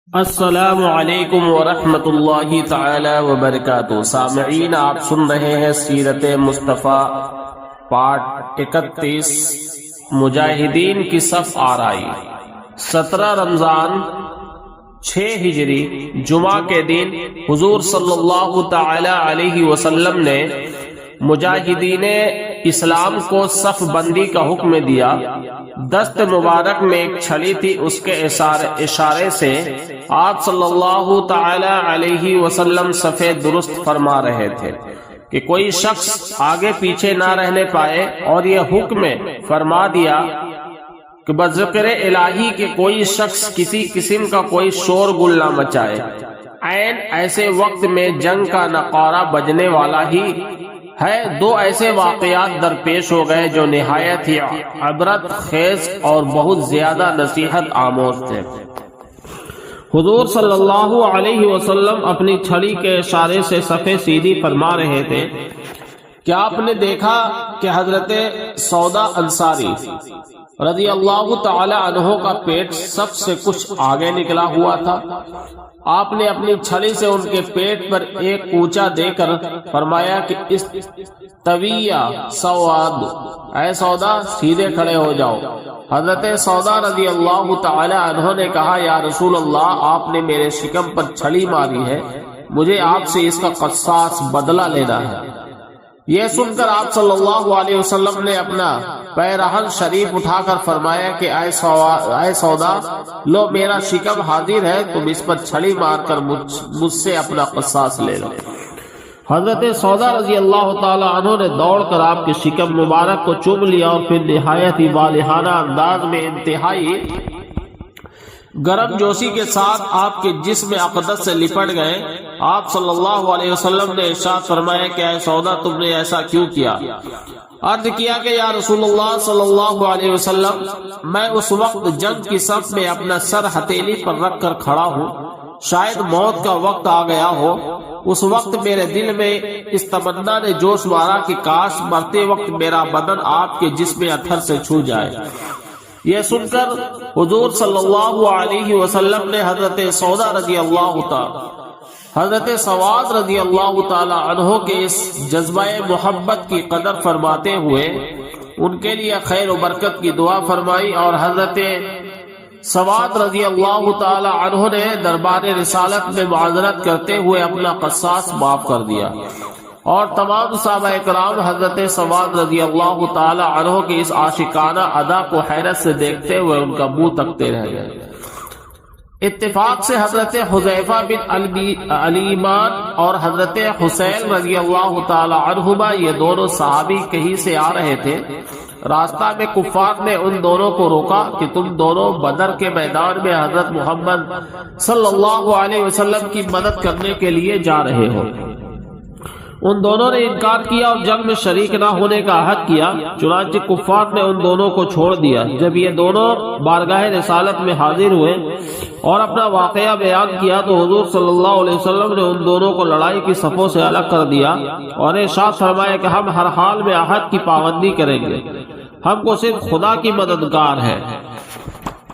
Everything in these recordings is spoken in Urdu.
السلام علیکم ورحمۃ اللہ تعالی وبرکاتہ۔ سامعین، آپ سن رہے ہیں سیرت مصطفیٰ پارٹ 31 مجاہدین کی صف آرائی۔ 17 رمضان 6 ہجری جمعہ کے دن حضور صلی اللہ تعالی علیہ وسلم نے مجاہدین اسلام کو صف بندی کا حکم دیا۔ دست مبارک میں ایک چھڑی تھی، اس کے اشارے سے آپ صلی اللہ تعالی علیہ وسلم صفے درست فرما رہے تھے کہ کوئی شخص آگے پیچھے نہ رہنے پائے، اور یہ حکم فرما دیا کہ بذکر الہی کہ کوئی شخص کسی قسم کا کوئی شور گل نہ مچائے۔ عین ایسے وقت میں جنگ کا نقارہ بجنے والا ہی ہے، دو ایسے واقعات درپیش ہو گئے جو نہایت ہی عبرت خیز اور بہت زیادہ نصیحت آموز تھے۔ حضور صلی اللہ علیہ وسلم اپنی چھڑی کے اشارے سے صفیں سیدھی فرما رہے تھے کہ آپ نے دیکھا کہ حضرت سودا انصاری رضی اللہ تعالی عنہ کا پیٹ سب سے کچھ آگے نکلا ہوا تھا۔ آپ نے اپنی چھڑی سے ان کے پیٹ پر ایک کوچا دے کر فرمایا کہ اس طویہ سواد، اے سودا سیدھے کھڑے ہو جاؤ۔ حضرت سودا رضی اللہ تعالی عنہ نے کہا، یا رسول اللہ، آپ نے میرے شکم پر چھڑی ماری ہے، مجھے آپ سے اس کا قصاص بدلہ لینا ہے۔ یہ سن کر آپ صلی اللہ علیہ وسلم نے اپنا پیرہن شریف اٹھا کر فرمایا کہ اے سودا، لو میرا شکم حاضر ہے، تم اس پر چھڑی مار کر مجھ سے اپنا قصاص لے لو۔ حضرت سودا رضی اللہ تعالی عنہ نے دوڑ کر آپ کے شکم مبارک کو چوم لیا، اور پھر نہایت ہی والہانہ انداز میں انتہائی گرم جوشی کے ساتھ آپ کے جسم اقدس سے لپٹ گئے۔ آپ صلی اللہ علیہ وسلم نے ارشاد فرمایا کہ اے سودا، تم نے ایسا کیوں کیا؟ عرض کیا کہ یا رسول اللہ صلی اللہ علیہ وسلم، میں اس وقت جنگ کی صف میں اپنا سر ہتھیلی پر رکھ کر کھڑا ہوں، شاید موت کا وقت آ گیا ہو۔ اس وقت میرے دل میں اس تمنا نے جوش مارا کہ کاش مرتے وقت میرا بدن آپ کے جسم اطہر سے چھو جائے۔ یہ سن کر حضور صلی اللہ علیہ وسلم نے حضرت سودا رضی اللہ تعالی حضرت سواد رضی اللہ تعالی عنہ کے اس جذبہ محبت کی قدر فرماتے ہوئے ان کے لیے خیر و برکت کی دعا فرمائی، اور حضرت سواد رضی اللہ تعالی عنہ نے دربار رسالت میں معذرت کرتے ہوئے اپنا قصاص معاف کر دیا، اور تمام صحابہ کرام حضرت سواد رضی اللہ تعالی عنہ کی اس عاشقانہ ادا کو حیرت سے دیکھتے ہوئے ان کا منہ تکتے رہ گئے۔ اتفاق سے حضرت حذیفہ بن علیمان اور حضرت حسین رضی اللہ تعالی عنہما، یہ دونوں صحابی کہیں سے آ رہے تھے۔ راستہ میں کفار نے ان دونوں کو روکا کہ تم دونوں بدر کے میدان میں حضرت محمد صلی اللہ علیہ وسلم کی مدد کرنے کے لیے جا رہے ہو۔ ان دونوں نے انکار کیا اور جنگ میں شریک نہ ہونے کا عہد کیا، چنانچہ کفار نے ان دونوں کو چھوڑ دیا۔ جب یہ دونوں بارگاہ رسالت میں حاضر ہوئے اور اپنا واقعہ بیان کیا تو حضور صلی اللہ علیہ وسلم نے ان دونوں کو لڑائی کی صفوں سے الگ کر دیا، اور ارشاد فرمایا کہ ہم ہر حال میں عہد کی پابندی کریں گے، ہم کو صرف خدا کی مددگار ہے،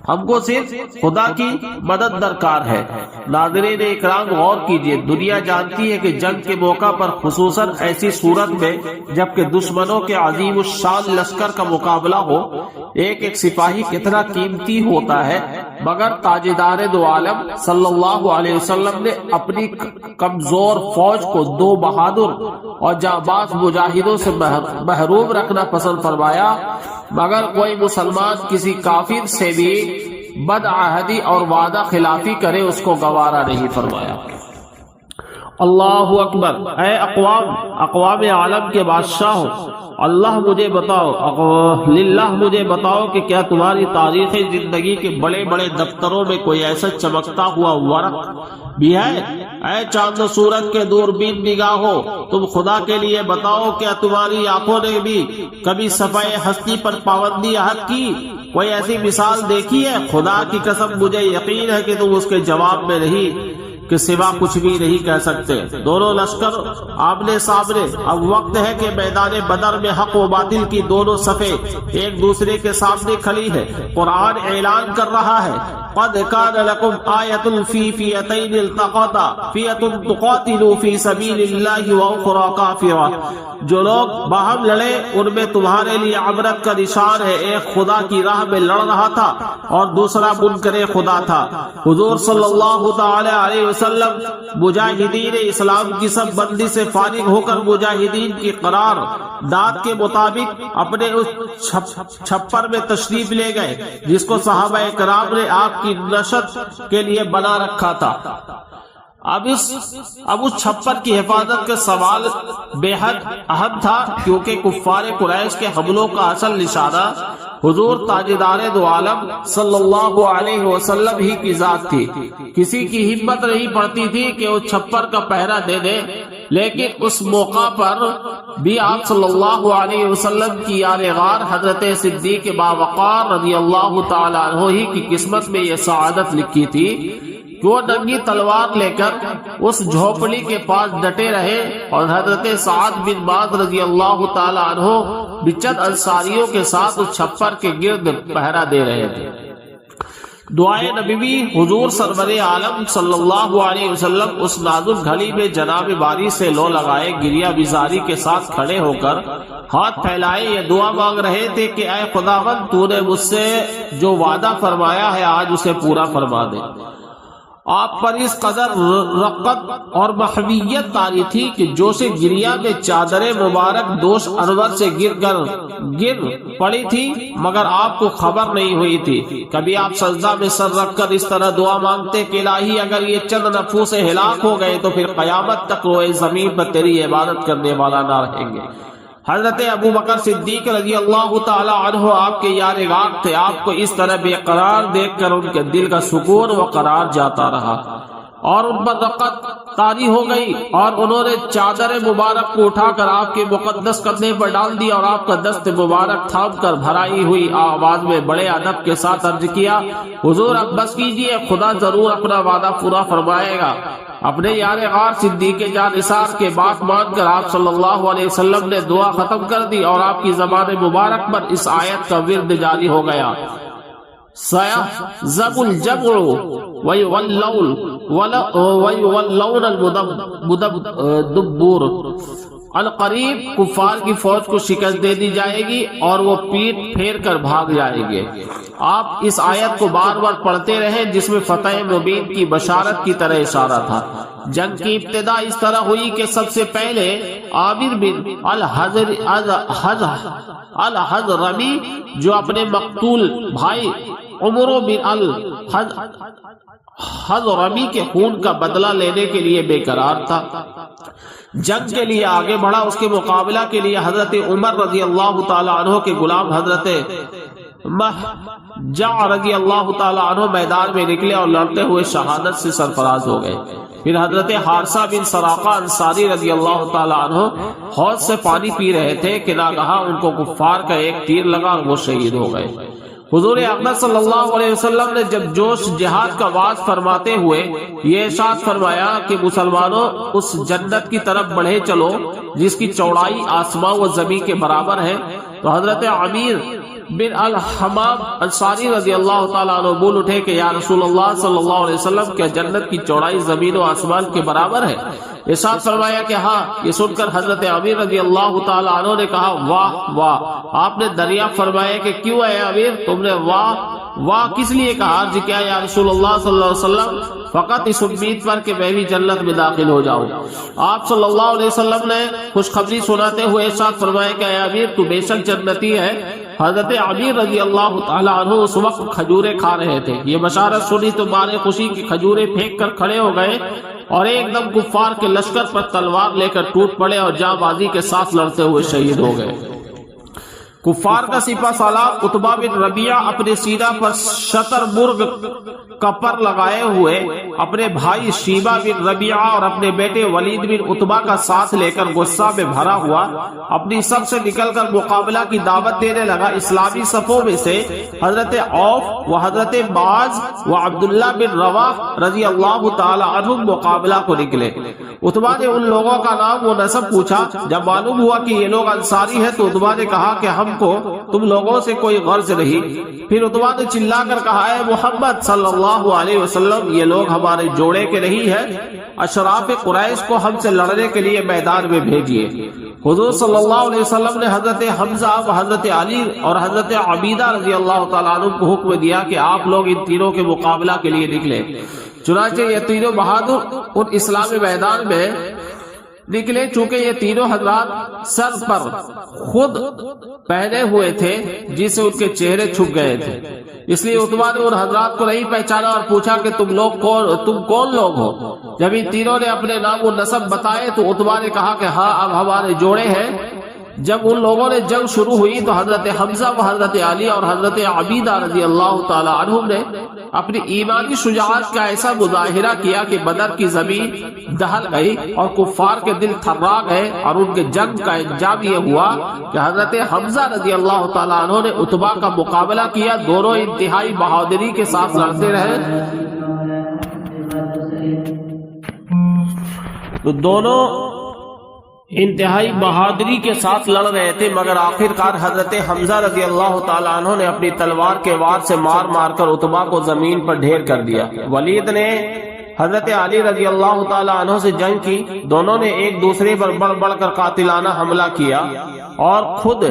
ہم کو صرف خدا کی مدد درکار ہے۔ ناظرین اکرام، غور کیجئے، دنیا جانتی ہے کہ جنگ کے موقع پر خصوصاً ایسی صورت میں جبکہ دشمنوں کے عظیم الشان لشکر کا مقابلہ ہو، ایک ایک سپاہی کتنا قیمتی ہوتا ہے، مگر تاجدار دو عالم صلی اللہ علیہ وسلم نے اپنی کمزور فوج کو دو بہادر اور جانباز مجاہدوں سے محروم رکھنا پسند فرمایا، مگر کوئی مسلمان کسی کافر سے بھی بدعہدی اور وعدہ خلافی کرے اس کو گوارا نہیں فرمایا۔ اللہ اکبر۔ اے اقوام عالم کے بادشاہوں، اللہ مجھے بتاؤ، للہ مجھے بتاؤ کہ کیا تمہاری تاریخ زندگی کے بڑے بڑے دفتروں میں کوئی ایسا چمکتا ہوا ورق بھی ہے؟ اے چاند و سورج کے دوربین نگاہوں، تم خدا کے لیے بتاؤ، کیا تمہاری آنکھوں نے بھی کبھی صفحہ ہستی پر پابندی عہد کی؟ کوئی ایسی مثال دیکھی ہے؟ خدا کی قسم مجھے یقین ہے کہ تم اس کے جواب میں نہیں کہ سوا کچھ بھی نہیں کہہ سکتے۔ دونوں لشکر آمنے سامنے۔ اب وقت ہے کہ میدان بدر میں حق و باطل کی دونوں صفیں ایک دوسرے کے سامنے کھڑی ہے۔ قرآن اعلان کر رہا ہے، قد كان لكم آية في فئتين التقطا فئة تقاتل في سبيل الله وأخرى كافرة، جو لوگ باہم لڑے ان میں تمہارے لیے عبرت کا نشان ہے، ایک خدا کی راہ میں لڑ رہا تھا اور دوسرا منکر خدا تھا۔ حضور صلی اللہ تعالی علیہ وسلم مجاہدین اسلام کی سب بندی سے فارغ ہو کر مجاہدین کی قرار داد کے مطابق اپنے اس چھپر میں تشریف لے گئے جس کو صحابہ کرام نے آپ کی نشت کے لیے بنا رکھا تھا۔ اب اس چھپر کی حفاظت کا سوال بے حد اہم تھا، کیونکہ کفار قریش کے حملوں کا اصل نشانہ حضور تاجدار دو عالم صلی اللہ علیہ وسلم ہی کی ذات تھی۔ کسی کی ہمت نہیں پڑتی تھی کہ اس چھپر کا پہرا دے دے، لیکن اس موقع پر بھی آپ صلی اللہ علیہ وسلم کی یار غار حضرت صدیق باوقار رضی اللہ تعالی عنہ ہی کی قسمت میں یہ سعادت لکھی تھی کہ وہ ننگی تلوار لے کر اس جھوپڑی کے پاس ڈٹے رہے اور حضرت سعد بن معاذ رضی اللہ تعالی عنہ بچت انصاریوں کے ساتھ اس چھپر کے گرد پہرا دے رہے تھے۔ دعائے نبوی حضور سرور عالم صلی اللہ علیہ وسلم اس نازک گھڑی میں جناب باری سے لو لگائے گریہ بیزاری کے ساتھ کھڑے ہو کر ہاتھ پھیلائے یہ دعا مانگ رہے تھے کہ اے خداوند تو نے مجھ سے جو وعدہ فرمایا ہے آج اسے پورا فرما دے۔ آپ پر اس قدر رقت اور محویت طاری تھی کہ جوش گریہ میں چادر مبارک دوش انور سے گر پڑی تھی، مگر آپ کو خبر نہیں ہوئی تھی۔ کبھی آپ سجدہ میں سر رکھ کر اس طرح دعا مانگتے کہ الہی اگر یہ چند نفوس ہلاک ہو گئے تو پھر قیامت تک روئے زمین پر تیری عبادت کرنے والا نہ رہیں گے۔ حضرت ابو بکر صدیق رضی اللہ تعالی عنہ آپ کے یار غار تھے۔ آپ کو اس طرح بے قرار دیکھ کر ان کے دل کا سکون و قرار جاتا رہا اور ان پر رقت طاری ہو گئی، اور انہوں نے چادر مبارک کو اٹھا کر آپ کے مقدس کندھے پر ڈال دی اور آپ کا دست مبارک تھام کر بھرائی ہوئی آواز میں بڑے ادب کے ساتھ عرض کیا، حضور اب بس کیجئے، خدا ضرور اپنا وعدہ پورا فرمائے گا۔ اپنے یار غار صدیق جانثار کے بات مان کر آپ صلی اللہ علیہ وسلم نے دعا ختم کر دی اور آپ کی زبان مبارک پر اس آیت کا ورد جاری ہو گیا، سَيَحْزَبُ الْجَمْعُ وَيُوَلَّوْنَ الْمُدَبِّرَ، القریب کفار کی فوج کو شکست دے دی جائے گی اور وہ پیٹ پھیر کر بھاگ جائیں گے۔ آپ اس آیت کو بار بار پڑھتے رہے جس میں فتح مبین کی بشارت کی طرح اشارہ تھا۔ جنگ کی ابتدا اس طرح ہوئی کہ سب سے پہلے عامر بن الحضرمی جو اپنے مقتول بھائی عمر بن الحضرمی کے خون کا بدلہ لینے کے لیے بے قرار تھا، جنگ کے لیے آگے بڑھا۔ اس کے مقابلہ کے لیے حضرت عمر رضی اللہ تعالی عنہ کے غلام حضرت مہجع رضی اللہ تعالی عنہ میدان میں نکلے اور لڑتے ہوئے شہادت سے سرفراز ہو گئے۔ پھر حضرت حارثہ بن سراقہ انصاری رضی اللہ تعالی عنہ حوض سے پانی پی رہے تھے کہ ناگہاں ان کو کفار کا ایک تیر لگا اور وہ شہید ہو گئے۔ حضور اقدس صلی اللہ علیہ وسلم نے جب جوش جہاد کا واعظ فرماتے ہوئے یہ ارشاد فرمایا کہ مسلمانوں اس جنت کی طرف بڑھے چلو جس کی چوڑائی آسمان و زمین کے برابر ہے، تو حضرت عمیر بن الحمام انصاری رضی اللہ تعالیٰ عنہ بول اٹھے کہ یا رسول اللہ صلی اللہ علیہ وسلم کیا جنت کی چوڑائی زمین و آسمان کے برابر ہے؟ ارشاد فرمایا کہ ہاں۔ یہ سن کر حضرت امیر رضی اللہ تعالیٰ عنہ نے کہا واہ واہ۔ آپ نے دریافت فرمایا کہ کیوں ہے امیر تم نے واہ واہ کس لیے کہا؟ عرض کیا یا رسول اللہ صلی اللہ علیہ وسلم فقط اس امید پر کہ میں بھی جنت میں داخل ہو جاؤں۔ آپ صلی اللہ علیہ وسلم نے خوشخبری سناتے ہوئے ارشاد فرمایا کہ اے امیر تو بے شک جنتی ہے۔ حضرت عمیر رضی اللہ تعالیٰ عنہ اس وقت کھجورے کھا رہے تھے۔ یہ بشارت سنی تو مارے خوشی کی کھجورے پھینک کر کھڑے ہو گئے اور ایک دم کفار کے لشکر پر تلوار لے کر ٹوٹ پڑے اور جاں بازی کے ساتھ لڑتے ہوئے شہید ہو گئے۔ کفار کا سپہ سالار عتبہ بن ربیعہ اپنے سینہ پر شتر مرغ کا پر لگائے ہوئے اپنے بھائی شیبہ بن ربیعہ اور اپنے بیٹے ولید بن عتبہ کا ساتھ لے کر غصہ میں بھرا ہوا اپنی سب سے نکل کر مقابلہ کی دعوت دینے لگا۔ اسلامی صفوں میں سے حضرت عوف و حضرت معاذ و عبداللہ بن رواح رضی اللہ تعالی عنہ مقابلہ کو نکلے۔ عتبہ نے ان لوگوں کا نام و نسب پوچھا۔ جب معلوم ہوا کہ یہ لوگ انصاری ہیں تو عتبہ نے کہا کہ ہم ہم کو تم لوگوں سے کوئی غرض نہیں۔ پھر عتبہ نے چلا کر کہا ہے محمد صلی اللہ علیہ وسلم یہ لوگ ہمارے جوڑے کے نہیں ہیں، اشراف قریش کو ہم سے لڑنے کے لیے میدان میں بھیجیے۔ حضور صلی اللہ علیہ وسلم نے حضرت حمزہ و حضرت علی اور حضرت عبیدہ رضی اللہ تعالیٰ عنہ کو حکم دیا کہ آپ لوگ ان تینوں کے مقابلہ کے لیے نکلے۔ چنانچہ یہ تینوں بہادر ان اسلامی میدان میں نکلے۔ چونکہ یہ تینوں حضرات سر پر خود پہنے ہوئے تھے جس سے ان کے چہرے چھپ گئے تھے، اس لیے عتبہ نے ان حضرات کو نہیں پہچانا اور پوچھا کہ تم کون لوگ ہو؟ جب ان تینوں نے اپنے نام و نسب بتائے تو عتبہ نے کہا کہ ہاں اب ہمارے جوڑے ہیں۔ جب ان لوگوں نے جنگ شروع ہوئی تو حضرت حمزہ و حضرت علی اور حضرت عبیدہ رضی اللہ تعالی عنہم نے اپنی ایمانی شجاعت کا ایسا مظاہرہ کیا کہ بدر کی زمین دہل گئی اور کفار کے دل تھرا گئے، اور ان کے جنگ کا انجام یہ ہوا کہ حضرت حمزہ رضی اللہ تعالی عنہ نے عتبہ کا مقابلہ کیا۔ دونوں انتہائی بہادری کے ساتھ لڑتے رہے، تو دونوں انتہائی بہادری کے ساتھ لڑ رہے تھے، مگر آخرکار حضرت حمزہ رضی اللہ تعالیٰ عنہ نے اپنی تلوار کے وار سے مار مار کر عتبہ کو زمین پر ڈھیر کر دیا۔ ولید نے حضرت علی رضی اللہ تعالیٰ عنہ سے جنگ کی، دونوں نے ایک دوسرے پر بڑھ بڑھ کر قاتلانہ حملہ کیا اور خود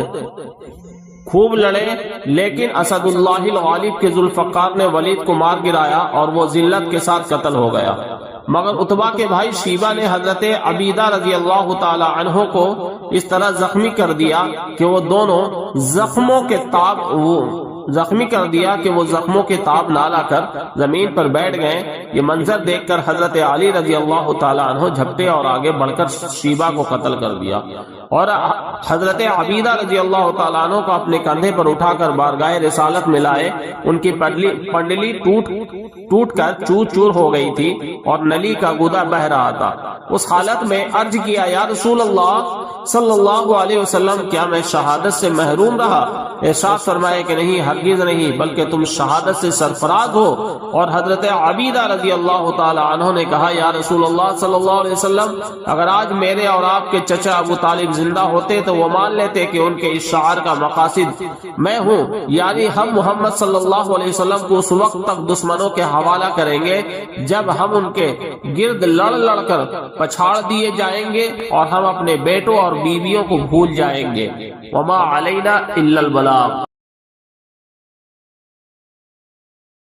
خوب لڑے، لیکن اسد اللہ الغالب کے ذوالفقار نے ولید کو مار گرایا اور وہ ذلت کے ساتھ قتل ہو گیا۔ مگر عتبہ کے بھائی شیبہ نے حضرت عبیدہ رضی اللہ تعالی عنہ کو اس طرح زخمی کر دیا کہ وہ دونوں زخموں کے تاب نہ لا کر زمین پر بیٹھ گئے۔ یہ منظر دیکھ کر حضرت علی رضی اللہ تعالی عنہ جھپٹے اور آگے بڑھ کر شیبہ کو قتل کر دیا، اور حضرت عبیدہ رضی اللہ تعالیٰ عنہ کو اپنے کندھے پر اٹھا کر بارگاہ رسالت میں لائے۔ ان کی پنڈلی ٹوٹ کر چور چور ہو گئی تھی اور نلی کا گودا بہ رہا تھا۔ اس حالت میں عرض کیا یا رسول اللہ صلی اللہ علیہ وسلم کیا میں شہادت سے محروم رہا؟ ارشاد فرمائے کہ نہیں، ہرگز نہیں، بلکہ تم شہادت سے سرفراز ہو۔ اور حضرت عبیدہ رضی اللہ تعالی عنہ نے کہا یا رسول اللہ صلی اللہ علیہ وسلم اگر آج میرے اور آپ کے چچا ابو طالب زندہ ہوتے تو وہ مان لیتے کہ ان کے اس شعار کا مقاصد میں ہوں، یعنی ہم محمد صلی اللہ علیہ وسلم کو اس وقت تک دشمنوں کے حوالہ کریں گے جب ہم ان کے گرد لڑ لڑ کر پچھاڑ دیے جائیں گے اور ہم اپنے بیٹوں اور بیویوں کو بھول جائیں گے۔ وما علینا الا البلاغ۔